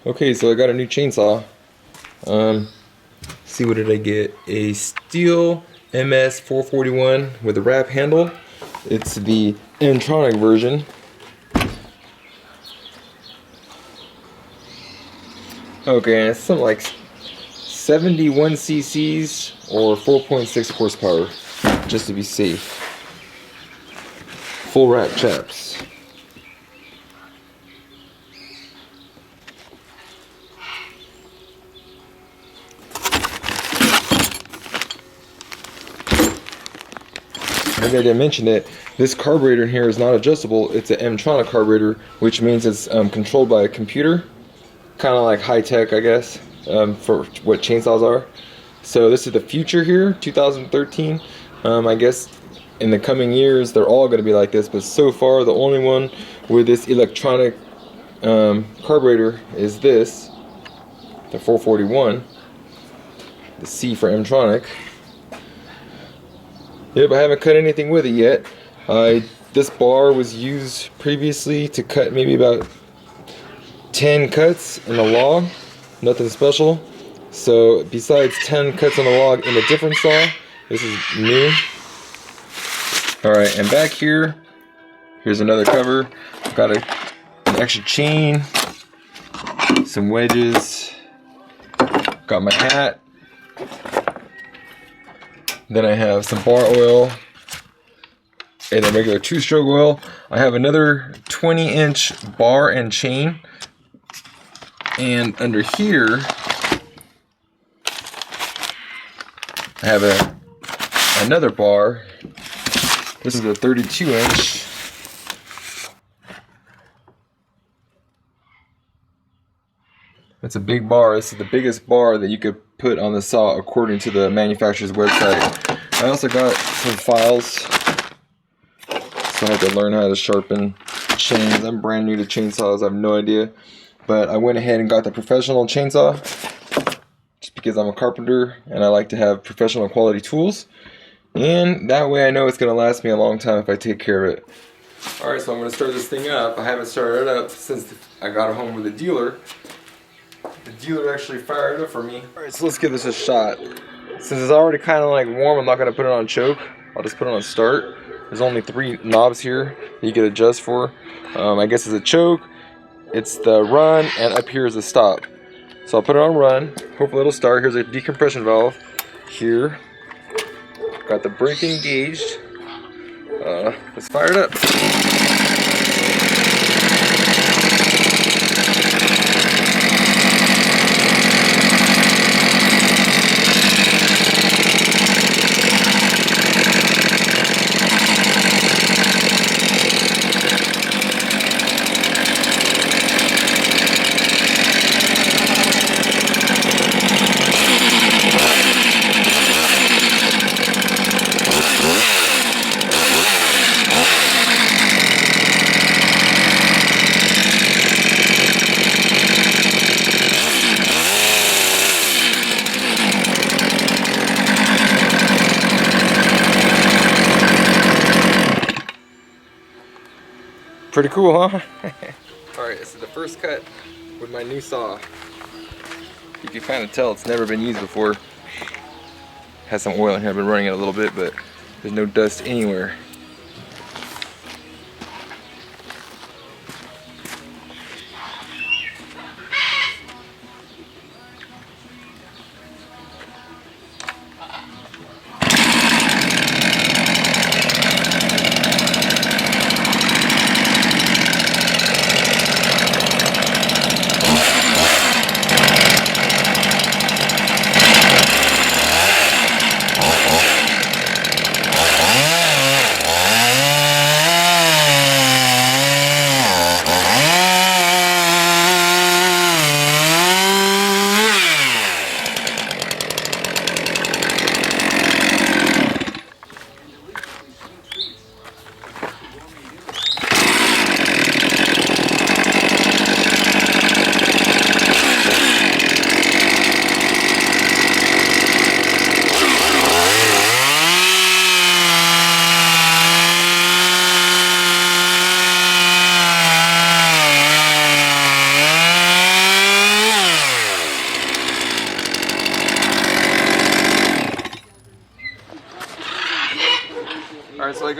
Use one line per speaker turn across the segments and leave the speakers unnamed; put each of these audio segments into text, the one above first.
Okay, so I got a new chainsaw. See, what did I get? A STIHL MS 441 with a wrap handle. It's the m-tronic version. Okay, it's something like 71 cc's or 4.6 horsepower, just to be safe. Full wrap, chaps. Maybe I didn't mention it. This carburetor in here is not adjustable. It's an m-tronic carburetor, which means it's controlled by a computer. Kind of like high tech, I guess, for what chainsaws are. So this is the future here, 2013. I guess in the coming years they're all going to be like this, but so far the only one with this electronic carburetor is this, the 441, the C for m-tronic. Yep, I haven't cut anything with it yet. This bar was used previously to cut maybe about 10 cuts in a log, nothing special. So besides 10 cuts on a log in a different saw, this is new. Alright, and back here, here's another cover. Got an extra chain, some wedges, got my hat. Then I have some bar oil and a regular 2-stroke oil. I have another 20-inch bar and chain. And under here, I have another bar. This is a 32-inch. It's a big bar. This is the biggest bar that you could put on the saw according to the manufacturer's website. I also got some files, so I had to learn how to sharpen chains. I'm brand new to chainsaws, I have no idea. But I went ahead and got the professional chainsaw, just because I'm a carpenter and I like to have professional quality tools. And that way I know it's going to last me a long time if I take care of it. Alright, so I'm going to start this thing up. I haven't started it up since I got it home with the dealer. The dealer actually fired it up for me. Alright, so let's give this a shot. Since it's already kind of like warm, I'm not going to put it on choke. I'll just put it on start. There's only 3 knobs here that you can adjust for. I guess it's a choke, it's the run, and up here is the stop. So I'll put it on run. Hopefully it'll start. Here's a decompression valve here. Got the brake engaged. Let's fire it up. Pretty cool, huh? Alright, this is the first cut with my new saw. You can kind of tell it's never been used before. Has some oil in here, I've been running it a little bit, but there's no dust anywhere.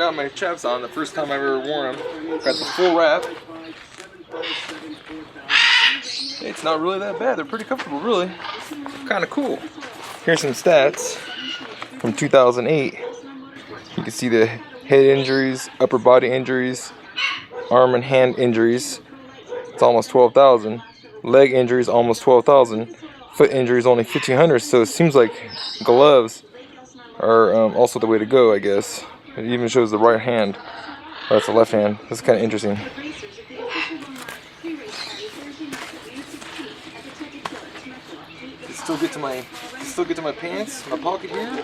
out my chaps on, the first time I've ever worn them. Got the full wrap. It's not really that bad. They're pretty comfortable, really. Kind of cool. Here's some stats from 2008. You can see the head injuries, upper body injuries, arm and hand injuries. It's almost 12,000. Leg injuries, almost 12,000. Foot injuries, only 1,500. So it seems like gloves are also the way to go, I guess. It even shows the right hand. Oh, that's the left hand. That's kind of interesting. Still get to my pants, my pocket here.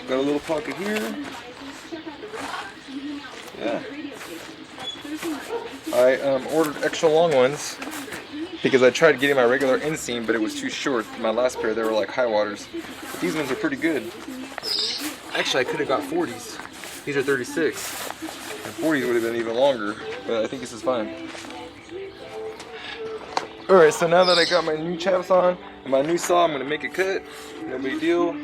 Got a little pocket here. Yeah. I ordered extra long ones because I tried getting my regular inseam, but it was too short. My last pair, they were like high waters. But these ones are pretty good. Actually, I could have got 40s. These are 36. And 40s would have been even longer, but I think this is fine. Alright, so now that I got my new chaps on and my new saw, I'm going to make a cut. No big deal.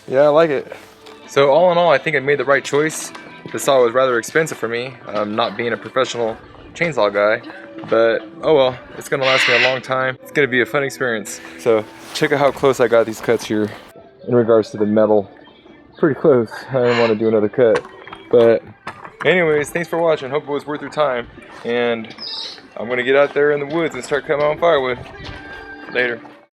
Yeah, I like it. So all in all, I think I made the right choice. The saw was rather expensive for me, not being a professional chainsaw guy. But oh well, it's gonna last me a long time. It's gonna be a fun experience. So check out how close I got these cuts here in regards to the metal. Pretty close. I didn't want to do another cut. But anyways, thanks for watching. Hope it was worth your time. And I'm gonna get out there in the woods and start cutting my own firewood. Later.